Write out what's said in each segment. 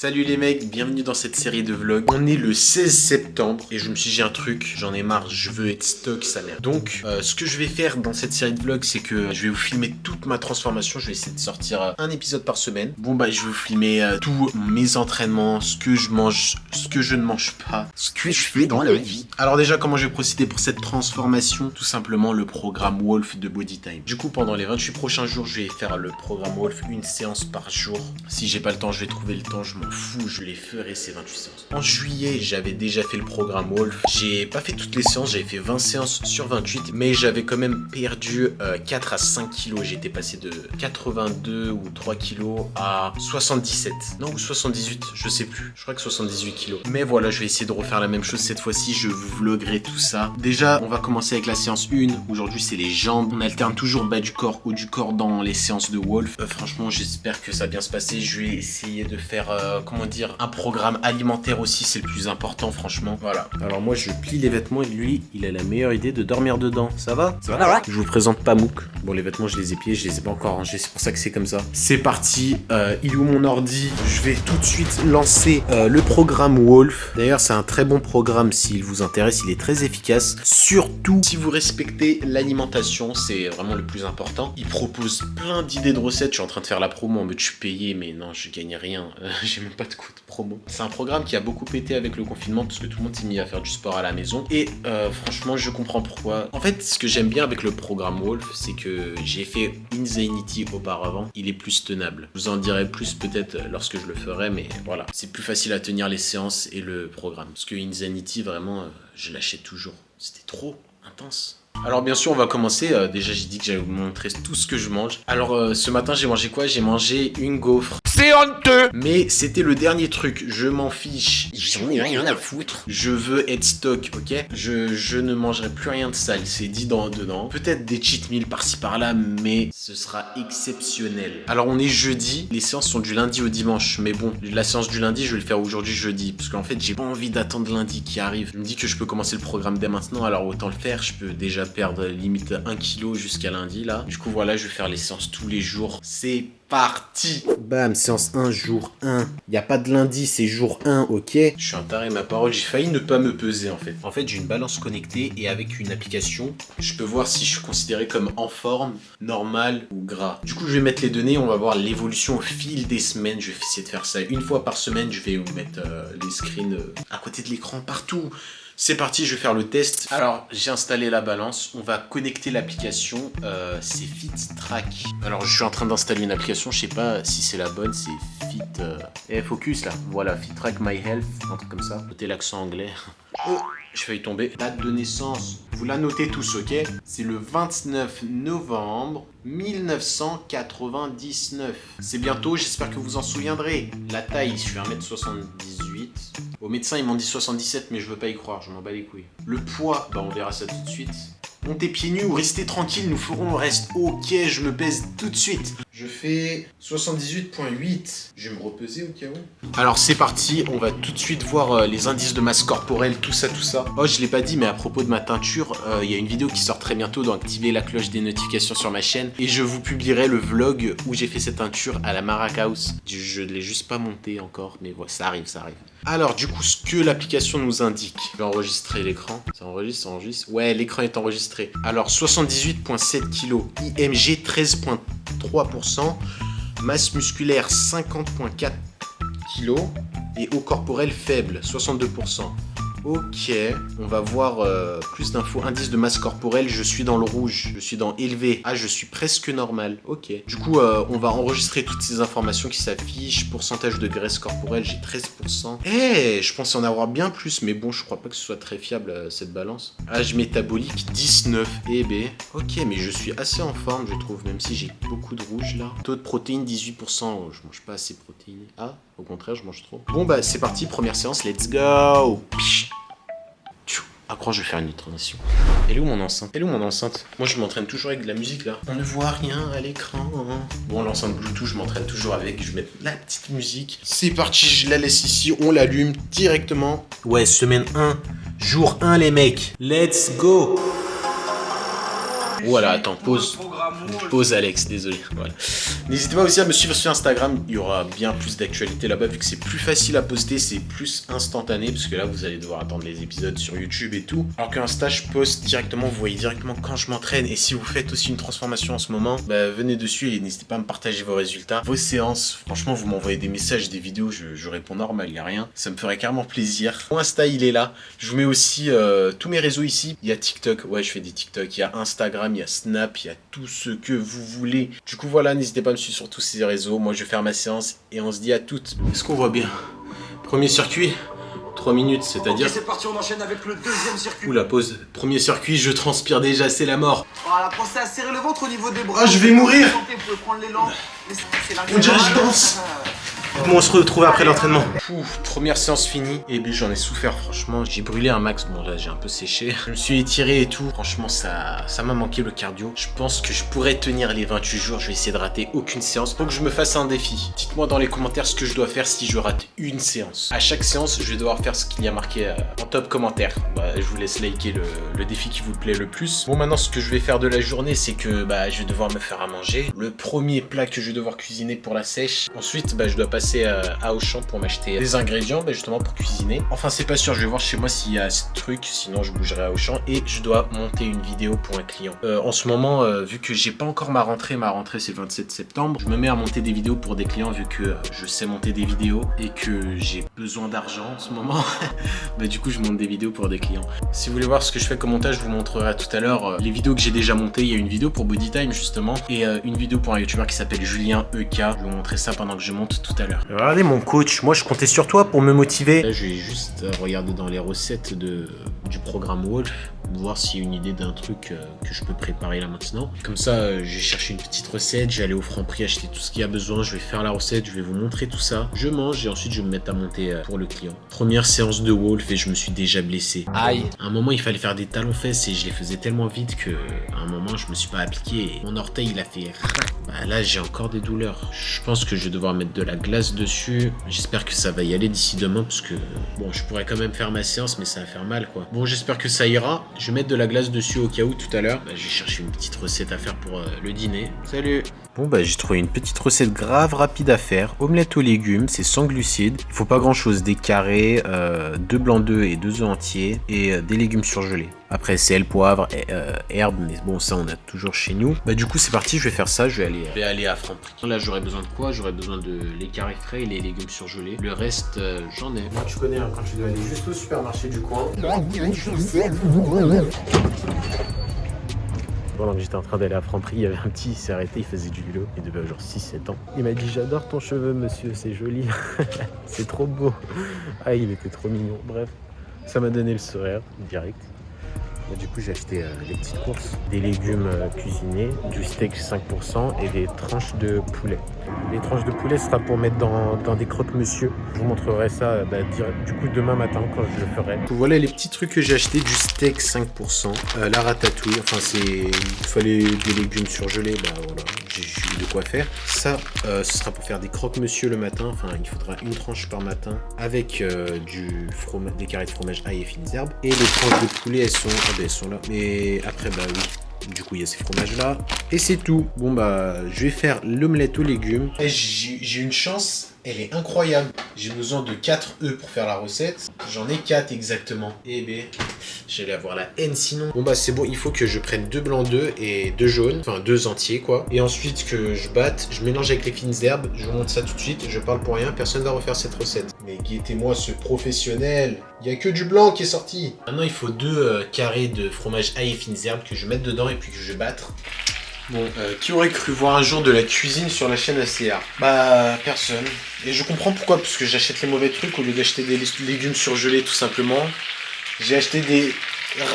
Salut les mecs, bienvenue dans cette série de vlogs. On est le 16 septembre et je me suis dit un truc, j'en ai marre, je veux être stock sa mère. Donc ce que je vais faire dans cette série de vlogs, c'est que je vais vous filmer toute ma transformation. Je vais essayer de sortir un épisode par semaine. Bon bah je vais vous filmer tous mes entraînements, ce que je mange, ce que je ne mange pas, ce que je fais dans la vie. Alors déjà comment je vais procéder pour cette transformation? Tout simplement le programme Wolf de Bodytime. Du coup pendant les 28 prochains jours, je vais faire le programme Wolf, une séance par jour. Si j'ai pas le temps, je vais trouver le temps, je m'en fou, je les ferai ces 28 séances. En juillet, j'avais déjà fait le programme Wolf. J'ai pas fait toutes les séances, j'avais fait 20 séances sur 28, mais j'avais quand même perdu 4 à 5 kilos. J'étais passé de 82 ou 3 kilos à 77. Non, ou 78, je sais plus. Je crois que 78 kilos. Mais voilà, je vais essayer de refaire la même chose cette fois-ci. Je vous vloguerai tout ça. Déjà, on va commencer avec la séance 1. Aujourd'hui, c'est les jambes. On alterne toujours bas du corps, haut du corps dans les séances de Wolf. Franchement, j'espère que ça va bien se passer. Je vais essayer de faire... comment dire, un programme alimentaire aussi, c'est le plus important franchement. Voilà. Alors moi je plie les vêtements et lui il a la meilleure idée de dormir dedans. Ça va? Ça va? Je vous présente Pamouk. Bon, les vêtements je les ai pliés, je les ai pas encore rangés, c'est pour ça que c'est comme ça. C'est parti, il est où mon ordi? Je vais tout de suite lancer le programme Wolf. D'ailleurs c'est un très bon programme s'il vous intéresse, il est très efficace. Surtout si vous respectez l'alimentation, c'est vraiment le plus important. Il propose plein d'idées de recettes. Je suis en train de faire la promo en mode je suis payé, mais non, je gagne rien. J'ai même pas de code promo. C'est un programme qui a beaucoup pété avec le confinement parce que tout le monde s'est mis à faire du sport à la maison. Et franchement, je comprends pourquoi. En fait, ce que j'aime bien avec le programme Wolf, c'est que j'ai fait Insanity auparavant. Il est plus tenable. Je vous en dirai plus peut-être lorsque je le ferai, mais voilà. C'est plus facile à tenir les séances et le programme. Parce que Insanity, vraiment, je l'achète toujours. C'était trop intense. Alors bien sûr on va commencer, déjà j'ai dit que j'allais vous montrer tout ce que je mange. Alors ce matin j'ai mangé quoi? J'ai mangé une gaufre. C'est honteux! Mais c'était le dernier truc, je m'en fiche. J'en ai rien à foutre. Je veux être stock, ok? Je ne mangerai plus rien de sale, c'est dit dedans. Peut-être des cheat meals par-ci par-là, mais ce sera exceptionnel. Alors on est jeudi, les séances sont du lundi au dimanche. Mais bon, la séance du lundi je vais le faire aujourd'hui jeudi. Parce qu'en fait j'ai pas envie d'attendre lundi qui arrive. Je me dis que je peux commencer le programme dès maintenant, alors autant le faire. Je peux déjà perdre limite 1 kg jusqu'à lundi là. Du coup voilà, je vais faire les séances tous les jours. C'est parti! Bam, séance 1, jour 1. Il n'y a pas de lundi, c'est jour 1, ok? Je suis un taré, ma parole, j'ai failli ne pas me peser en fait. En fait, j'ai une balance connectée et avec une application, je peux voir si je suis considéré comme en forme, normal ou gras. Du coup, je vais mettre les données, on va voir l'évolution au fil des semaines. Je vais essayer de faire ça une fois par semaine. Je vais vous mettre les screens à côté de l'écran partout. C'est parti, je vais faire le test. Alors, j'ai installé la balance. On va connecter l'application. C'est FitTrack. Alors, je suis en train d'installer une application. Je sais pas si c'est la bonne. C'est Fit... focus là. Voilà, FitTrack My Health. Un truc comme ça. Notez l'accent anglais. Oh, je failli tomber. Date de naissance. Vous la notez tous, ok? C'est le 29 novembre 1999. C'est bientôt, j'espère que vous en souviendrez. La taille, je suis 1m78. Au médecin, ils m'ont dit 77, mais je veux pas y croire, je m'en bats les couilles. Le poids, bah on verra ça tout de suite. Montez pieds nus ou restez tranquille, nous ferons le reste. Ok, je me pèse tout de suite. Je fais 78,8. Je vais me repeser au cas où. Alors c'est parti, on va tout de suite voir les indices de masse corporelle, tout ça. Oh, je l'ai pas dit, mais à propos de ma teinture, il y a une vidéo qui sort très bientôt, donc activez la cloche des notifications sur ma chaîne. Et je vous publierai le vlog où j'ai fait cette teinture à la Marachouse. Je ne l'ai juste pas monté encore, mais voilà, ça arrive. Alors du coup, ce que l'application nous indique. Je vais enregistrer l'écran. Ça enregistre. Ouais, l'écran est enregistré. Alors 78,7 kg, IMG 13,3%, masse musculaire 50,4 kg et eau corporelle faible 62%. Ok, on va voir plus d'infos. Indice de masse corporelle, je suis dans le rouge, je suis dans élevé. Ah, je suis presque normal. Ok. Du coup, on va enregistrer toutes ces informations qui s'affichent. Pourcentage de graisse corporelle, j'ai 13%. Je pensais en avoir bien plus, mais bon, je crois pas que ce soit très fiable cette balance. Âge métabolique 19. Ok, mais je suis assez en forme, je trouve, même si j'ai beaucoup de rouge là. Taux de protéines 18%. Je mange pas assez de protéines. Ah, au contraire, je mange trop. Bon bah c'est parti, première séance, let's go. Ah, crois, je vais faire une autre transition. Elle est où mon enceinte? Moi, je m'entraîne toujours avec de la musique, là. On ne voit rien à l'écran. Bon, l'enceinte Bluetooth, je m'entraîne toujours avec. Je vais mettre la petite musique. C'est parti, je la laisse ici. On l'allume directement. Ouais, semaine 1, jour 1, les mecs. Let's go. Voilà, attends, pause. Pause Alex, désolé. Voilà. N'hésitez pas aussi à me suivre sur Instagram, il y aura bien plus d'actualité là-bas vu que c'est plus facile à poster, c'est plus instantané parce que là vous allez devoir attendre les épisodes sur YouTube et tout. Alors qu'Insta je poste directement, vous voyez directement quand je m'entraîne et si vous faites aussi une transformation en ce moment, bah venez dessus et n'hésitez pas à me partager vos résultats, vos séances. Franchement vous m'envoyez des messages, des vidéos, je réponds normal, il n'y a rien. Ça me ferait carrément plaisir. Mon Insta il est là, je vous mets aussi tous mes réseaux ici. Il y a TikTok, ouais je fais des TikTok, il y a Instagram, il y a Snap, il y a tout ce que vous voulez. Du coup voilà, n'hésitez pas à me suivre sur tous ces réseaux. Moi je vais faire ma séance et on se dit à toutes. Est-ce qu'on voit bien? Premier circuit, 3 minutes, c'est-à-dire... Ok, c'est parti, on enchaîne avec le deuxième circuit. Ouh la pause. Premier circuit, je transpire déjà, c'est la mort. Voilà, pensez à serrer le ventre au niveau des bras. Ah, je vais mourir. Vous pouvez prendre l'élan. On dirait que je danse. Bon, on se retrouve après l'entraînement. Première séance finie. Et bien j'en ai souffert franchement. J'ai brûlé un max. Bon là j'ai un peu séché. Je me suis étiré et tout. Franchement ça m'a manqué le cardio. Je pense que je pourrais tenir les 28 jours. Je vais essayer de rater aucune séance. Faut que je me fasse un défi. Dites-moi dans les commentaires ce que je dois faire si je rate une séance. À chaque séance je vais devoir faire ce qu'il y a marqué en top commentaire. Bah, je vous laisse liker le défi qui vous plaît le plus. Bon maintenant ce que je vais faire de la journée c'est que bah, je vais devoir me faire à manger. Le premier plat que je vais devoir cuisiner pour la sèche. Ensuite bah, je dois passer à Auchan pour m'acheter des ingrédients bah, justement pour cuisiner. Enfin c'est pas sûr, je vais voir chez moi s'il y a ce truc, sinon je bougerai à Auchan et je dois monter une vidéo pour un client. En ce moment vu que j'ai pas encore ma rentrée c'est le 27 septembre, je me mets à monter des vidéos pour des clients vu que je sais monter des vidéos et que j'ai besoin d'argent en ce moment. Bah du coup je monte des vidéos pour des clients. Si vous voulez voir ce que je fais comme montage, je vous montrerai tout à l'heure les vidéos que j'ai déjà montées. Il y a une vidéo pour Bodytime justement et une vidéo pour un youtubeur qui s'appelle Julien EK. Je vais vous montrer ça pendant que je monte tout à l'heure. Regardez mon coach, moi je comptais sur toi pour me motiver. Là je vais juste regarder dans les recettes du programme Wolf, voir s'il y a une idée d'un truc que je peux préparer là maintenant. Comme ça j'ai cherché une petite recette, je vais aller au Franprix acheter tout ce qu'il y a besoin, je vais faire la recette, je vais vous montrer tout ça. Je mange et ensuite je vais me mettre à monter pour le client. Première séance de Wolf et je me suis déjà blessé. Aïe. À un moment il fallait faire des talons-fesses et je les faisais tellement vite que à un moment je me suis pas appliqué et mon orteil il a fait... Bah là j'ai encore des douleurs. Je pense que je vais devoir mettre de la glace dessus. J'espère que ça va y aller d'ici demain parce que bon je pourrais quand même faire ma séance mais ça va faire mal quoi. Bon j'espère que ça ira. Je vais mettre de la glace dessus au cas où tout à l'heure. Bah, j'ai cherché une petite recette à faire pour le dîner. Salut. Bon bah j'ai trouvé une petite recette grave rapide à faire. Omelette aux légumes, c'est sans glucides. Il faut pas grand chose, des carrés, 2 blancs d'œufs et 2 œufs entiers et des légumes surgelés. Après sel, poivre, et, herbe, mais bon ça on a toujours chez nous. Bah du coup c'est parti, je vais faire ça, je vais aller à Franprix. Là j'aurai besoin de quoi? J'aurai besoin de les carrés frais et les légumes surgelés. Le reste j'en ai. Moi tu connais hein, quand tu dois aller juste au supermarché du coin. Pendant que j'étais en train d'aller à Franprix, il y avait un petit, il s'est arrêté, il faisait du vélo, il devait avoir genre 6-7 ans. Il m'a dit j'adore ton cheveu monsieur, c'est joli, c'est trop beau. Ah il était trop mignon, bref, ça m'a donné le sourire direct. Et du coup j'ai acheté les petites courses, des légumes cuisinés, du steak 5% et des tranches de poulet. Les tranches de poulet sera pour mettre dans des croque-monsieur. Je vous montrerai ça du coup demain matin quand je le ferai. Voilà les petits trucs que j'ai acheté, du steak 5%, la ratatouille, enfin il fallait des légumes surgelés, bah voilà, j'ai eu de quoi faire. Ça, ce sera pour faire des croque-monsieur le matin, enfin il faudra une tranche par matin avec des carrés de fromage ail et fines herbes. Et les tranches de poulet elles sont là, mais après bah oui. Du coup il y a ces fromages là et c'est tout. Bon bah je vais faire l'omelette aux légumes. J'ai une chance, elle est incroyable. J'ai besoin de 4 œufs pour faire la recette. J'en ai 4 exactement. Et ben j'allais avoir la haine sinon. Bon bah c'est bon, il faut que je prenne 2 blancs d'œufs et 2 jaunes, enfin 2 entiers quoi. Et ensuite que je batte, je mélange avec les fines herbes, je vous montre ça tout de suite, je parle pour rien, personne va refaire cette recette. Mais guettez-moi ce professionnel, il y a que du blanc qui est sorti. Maintenant il faut 2 carrés de fromage ail et fines herbes que je mette dedans et puis que je batte. Bon, qui aurait cru voir un jour de la cuisine sur la chaîne ACR? Bah, personne. Et je comprends pourquoi, parce que j'achète les mauvais trucs au lieu d'acheter des légumes surgelés tout simplement. J'ai acheté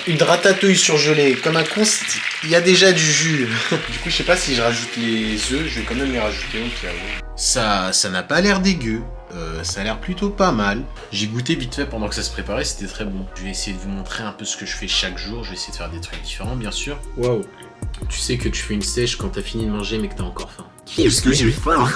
une ratatouille surgelée. Comme un con, il y a déjà du jus. Du coup, je sais pas si je rajoute les œufs, je vais quand même les rajouter au cas où. Ça n'a pas l'air dégueu. Ça a l'air plutôt pas mal. J'ai goûté vite fait pendant que ça se préparait, c'était très bon. Je vais essayer de vous montrer un peu ce que je fais chaque jour. Je vais essayer de faire des trucs différents, bien sûr. Waouh. Tu sais que tu fais une sèche quand t'as fini de manger mais que t'as encore faim. Qu'est-ce que j'ai faim?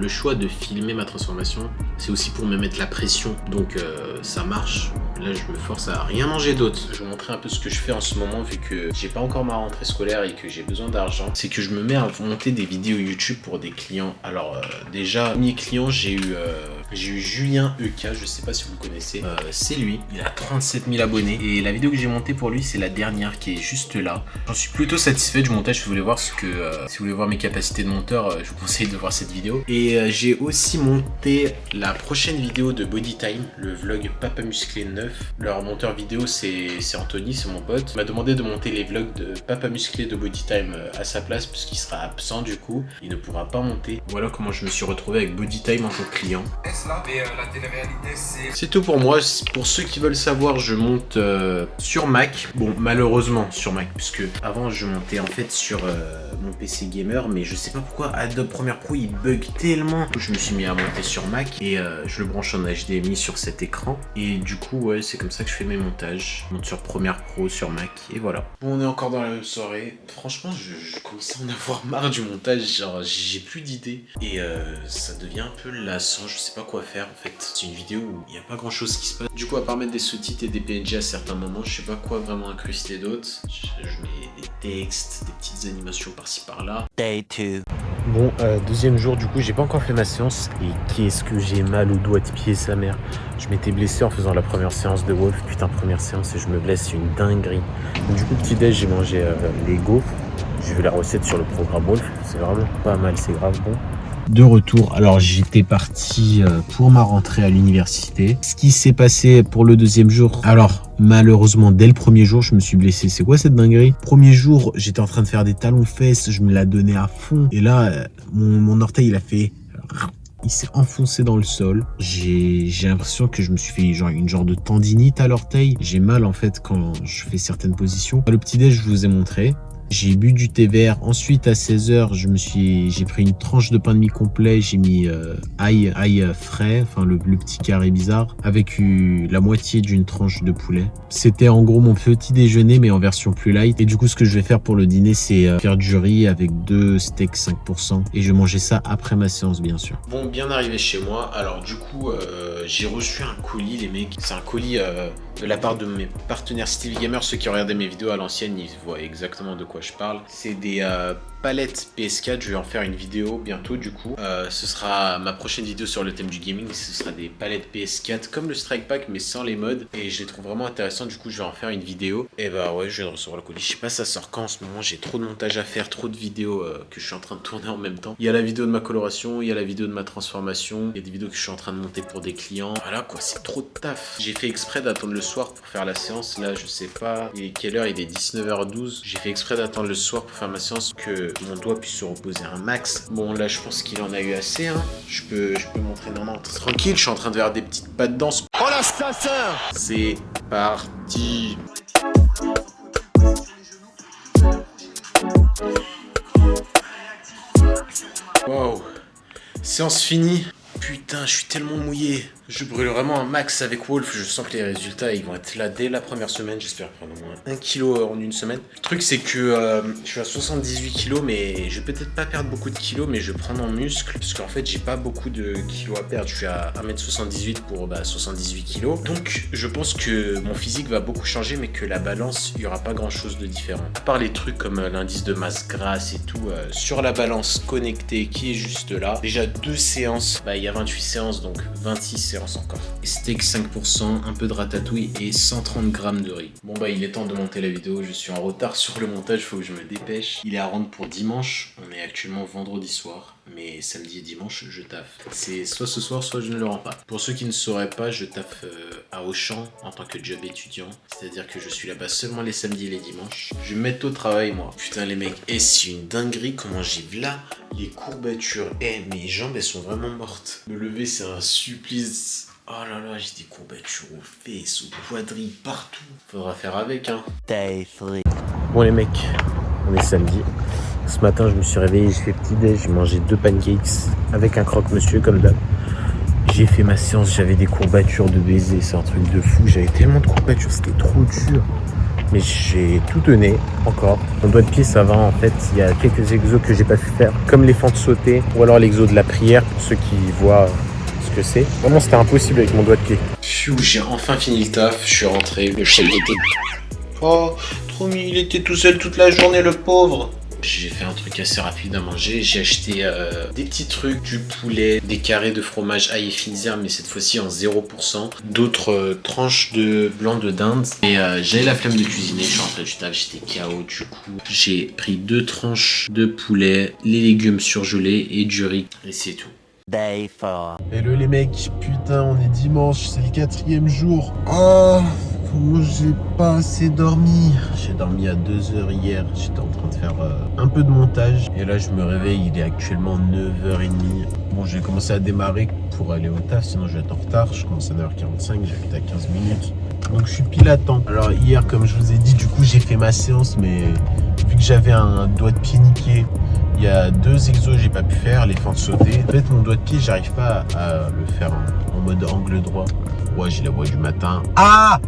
Le choix de filmer ma transformation, c'est aussi pour me mettre la pression. Donc ça marche. Là, je me force à rien manger d'autre. Je vais vous montrer un peu ce que je fais en ce moment, vu que j'ai pas encore ma rentrée scolaire et que j'ai besoin d'argent. C'est que je me mets à monter des vidéos YouTube pour des clients. Alors déjà, premier client, j'ai eu Julien EK, je sais pas si vous le connaissez. C'est lui, il a 37 000 abonnés. Et la vidéo que j'ai montée pour lui, c'est la dernière qui est juste là. J'en suis plutôt satisfait du montage. Si vous voulez voir si vous voulez voir mes capacités de monteur, je vous conseille de voir cette vidéo. Et j'ai aussi monté la prochaine vidéo de Body Time, le vlog Papa Musclé 9. Leur monteur vidéo, c'est Anthony, c'est mon pote. Il m'a demandé de monter les vlogs de Papa Musclé de Body Time à sa place, puisqu'il sera absent du coup. Il ne pourra pas monter. Voilà comment je me suis retrouvé avec Body Time en tant que client. La télé-réalité, c'est tout pour moi. Pour ceux qui veulent savoir, je monte sur Mac. Bon, malheureusement sur Mac, puisque avant je montais en fait sur mon PC gamer, mais je sais pas pourquoi Adobe Premiere Pro il bug tellement. Je me suis mis à monter sur Mac et je le branche en HDMI sur cet écran. Et du coup, ouais, c'est comme ça que je fais mes montages. Je monte sur Premiere Pro, sur Mac, et voilà. Bon, on est encore dans la même soirée. Franchement, je commence à en avoir marre du montage. Genre, j'ai plus d'idées. Et ça devient un peu lassant. Je sais pas quoi faire en fait. C'est une vidéo où il n'y a pas grand chose qui se passe. Du coup, à part mettre des sous-titres et des PNG à certains moments, je sais pas quoi vraiment incruster d'autres. Je mets des textes, des petites animations par-ci par-là. Day 2. Bon, deuxième jour, du coup, j'ai pas encore fait ma séance. Et qu'est-ce que j'ai mal au doigt de pied, sa mère. Je m'étais blessé en faisant la première séance de Wolf. Putain, première séance et je me blesse, c'est une dinguerie. Donc, du coup, petit-déj, j'ai mangé les gaufres. J'ai vu la recette sur le programme Wolf. C'est vraiment pas mal, c'est grave bon. De retour, alors j'étais parti pour ma rentrée à l'université. Ce qui s'est passé pour le deuxième jour, alors malheureusement dès le premier jour je me suis blessé. C'est quoi cette dinguerie? Premier jour j'étais en train de faire des talons fesses, je me la donnais à fond et là mon orteil il a fait... Il s'est enfoncé dans le sol. J'ai l'impression que je me suis fait une genre de tendinite à l'orteil. J'ai mal en fait quand je fais certaines positions. Le petit déj je vous ai montré. J'ai bu du thé vert. Ensuite, à 16h, j'ai pris une tranche de pain de mie complet. J'ai mis ail frais, enfin le petit carré bizarre, avec la moitié d'une tranche de poulet. C'était en gros mon petit déjeuner, mais en version plus light. Et du coup, ce que je vais faire pour le dîner, c'est faire du riz avec 2 steaks 5%. Et je vais manger ça après ma séance, bien sûr. Bon, bien arrivé chez moi. Alors du coup, j'ai reçu un colis, les mecs. C'est un colis de la part de mes partenaires Stevie Gamer. Ceux qui ont regardé mes vidéos à l'ancienne, ils voient exactement de quoi je parle. C'est des palettes PS4, je vais en faire une vidéo bientôt du coup. Ce sera ma prochaine vidéo sur le thème du gaming, ce sera des palettes PS4 comme le Strike Pack mais sans les mods. Et je les trouve vraiment intéressantes, du coup je vais en faire une vidéo. Et bah ouais, je viens de recevoir le colis. Je sais pas ça sort quand en ce moment, j'ai trop de montage à faire, trop de vidéos que je suis en train de tourner en même temps. Il y a la vidéo de ma coloration, il y a la vidéo de ma transformation, il y a des vidéos que je suis en train de monter pour des clients. Voilà quoi, c'est trop de taf. J'ai fait exprès d'attendre le soir pour faire la séance. Là je sais pas, il est quelle heure, il est 19h12. J'ai fait exprès d'attendre le soir pour faire ma séance, que mon doigt puisse se reposer un max. Bon là je pense qu'il en a eu assez hein. Je peux montrer non tranquille, je suis en train de faire des petites pas de danse. Oh l'assassin! C'est parti. Wow. Séance finie. Putain, je suis tellement mouillé. Je brûle vraiment un max avec Wolf. Je sens que les résultats ils vont être là dès la première semaine. J'espère prendre au moins 1 kg en une semaine. Le truc c'est que je suis à 78 kg, mais je vais peut-être pas perdre beaucoup de kilos, mais je vais prendre en muscle. Parce qu'en fait j'ai pas beaucoup de kilos à perdre. Je suis à 1m78 pour 78 kg. Donc je pense que mon physique va beaucoup changer, mais que la balance, il y aura pas grand chose de différent. À part les trucs comme l'indice de masse grasse et tout, sur la balance connectée qui est juste là. Déjà 2 séances, il y a 28 séances, donc 26 séances encore. Steak 5%, un peu de ratatouille et 130 grammes de riz. Bon il est temps de monter la vidéo, je suis en retard sur le montage, faut que je me dépêche. Il est à rendre pour dimanche, on est actuellement vendredi soir, mais samedi et dimanche je taffe. C'est soit ce soir, soit je ne le rends pas. Pour ceux qui ne sauraient pas, je taffe à Auchan en tant que job étudiant, c'est-à-dire que je suis là-bas seulement les samedis et les dimanches. Je vais me mettre au travail moi. Putain les mecs, c'est une dinguerie comment j'ai là les courbatures. Mes jambes elles sont vraiment mortes. Me lever c'est un supplice. Oh là là, j'ai des courbatures aux fesses, aux quadrilles, partout. Faudra faire avec hein. Day 3. Bon les mecs, on est samedi. Ce matin je me suis réveillé, j'ai fait petit déj, j'ai mangé 2 pancakes avec un croque-monsieur comme d'hab. J'ai fait ma séance, j'avais des courbatures de baiser, c'est un truc de fou. J'avais tellement de courbatures, c'était trop dur. Mais j'ai tout donné encore. Mon doigt de pied ça va en fait, il y a quelques exos que j'ai pas pu faire, comme les fentes sautées ou alors l'exo de la prière pour ceux qui voient ce que c'est. Vraiment c'était impossible avec mon doigt de pied. Pfiou, j'ai enfin fini le taf, je suis rentré, le chef était... Oh, trop mignon, il était tout seul toute la journée le pauvre. J'ai fait un truc assez rapide à manger, j'ai acheté des petits trucs, du poulet, des carrés de fromage ail et fines herbes, mais cette fois-ci en 0%, d'autres tranches de blanc de dinde, et j'avais la flemme de cuisiner, je suis rentré du taf, j'étais KO, du coup j'ai pris 2 tranches de poulet, les légumes surgelés et du riz, et c'est tout. Day 4. Hello les mecs, putain on est dimanche, c'est le 4e jour. Oh, comment j'ai pas assez dormi. J'ai dormi à 2h hier, j'étais en train de faire un peu de montage. Et là je me réveille, il est actuellement 9h30. Bon j'ai commencé à démarrer pour aller au taf, sinon je vais être en retard. Je commence à 9h45, j'habite à 15 minutes. Donc je suis pile à temps. Alors hier comme je vous ai dit, du coup j'ai fait ma séance, mais vu que j'avais un doigt de pied niqué, il y a 2 exos que j'ai pas pu faire, les fentes sautées. En fait, mon doigt de pied, j'arrive pas à le faire en mode angle droit. Ouais, j'ai la voix du matin. Ah!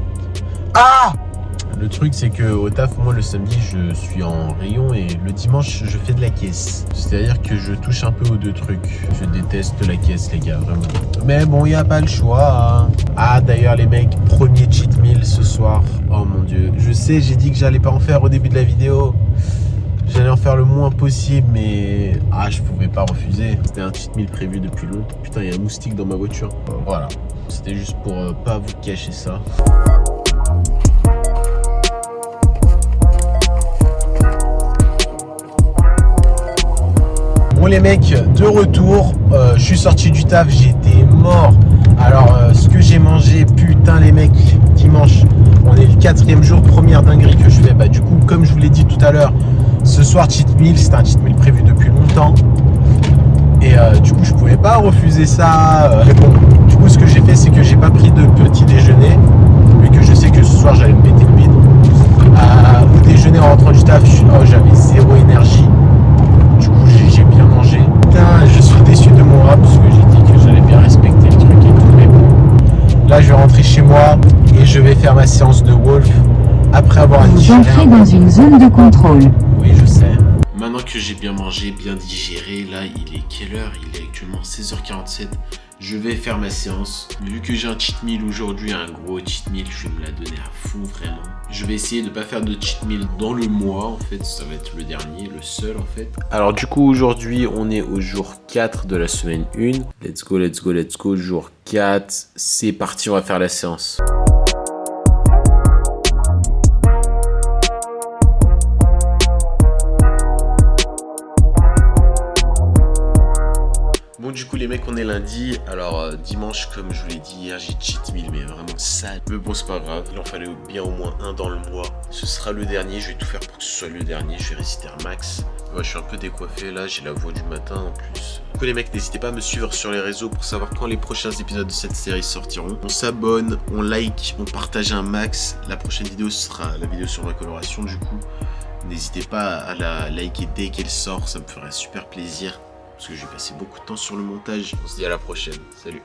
Le truc, c'est que au taf, moi, le samedi, je suis en rayon et le dimanche, je fais de la caisse. C'est-à-dire que je touche un peu aux 2 trucs. Je déteste la caisse, les gars, vraiment. Mais bon, il n'y a pas le choix. Hein. Ah, d'ailleurs, les mecs, premier cheat meal ce soir. Oh mon Dieu. Je sais, j'ai dit que j'allais pas en faire au début de la vidéo. J'allais en faire le moins possible, mais je pouvais pas refuser. C'était un cheat meal prévu depuis longtemps. Putain, il y a un moustique dans ma voiture. Voilà, c'était juste pour pas vous cacher ça. Bon les mecs, de retour, je suis sorti du taf, j'étais mort. Alors ce que j'ai mangé, putain les mecs, dimanche, on est le 4e jour, première dinguerie que je fais. Bah du coup, comme je vous l'ai dit tout à l'heure, ce soir cheat meal, c'était un cheat meal prévu depuis longtemps. Et du coup je pouvais pas refuser ça. Mais bon, du coup ce que j'ai fait, c'est que j'ai pas pris de petit déjeuner, mais que je sais que ce soir j'allais me péter le bide. Au déjeuner en rentrant du taf, j'avais 0 énergie. Du coup j'ai bien mangé. Putain, je suis déçu de mon rap parce que j'ai dit que j'allais bien respecter le truc et tout. Mais bon, là je vais rentrer chez moi et je vais faire ma séance de Wolf après avoir digéré. Vous entrez dans une zone de contrôle. Oui, je sais. Maintenant que j'ai bien mangé, bien digéré, là il est quelle heure? Il est actuellement 16h47. Je vais faire ma séance. Vu que j'ai un cheat meal aujourd'hui, un gros cheat meal, je vais me la donner à fond vraiment. Je vais essayer de ne pas faire de cheat meal dans le mois en fait, ça va être le dernier, le seul en fait. Alors du coup aujourd'hui on est au jour 4 de la semaine 1. Let's go, let's go, let's go, jour 4. C'est parti, on va faire la séance. Bon du coup les mecs on est lundi, alors dimanche comme je vous l'ai dit hier j'ai cheat meal mais vraiment sale. Mais bon c'est pas grave, il en fallait bien au moins un dans le mois. Ce sera le dernier, je vais tout faire pour que ce soit le dernier, je vais résister un max. Ouais, je suis un peu décoiffé là, j'ai la voix du matin en plus. Du coup les mecs n'hésitez pas à me suivre sur les réseaux pour savoir quand les prochains épisodes de cette série sortiront. On s'abonne, on like, on partage un max. La prochaine vidéo ce sera la vidéo sur la coloration du coup. N'hésitez pas à la liker dès qu'elle sort, ça me ferait super plaisir. Parce que j'ai passé beaucoup de temps sur le montage. On se dit à la prochaine. Salut.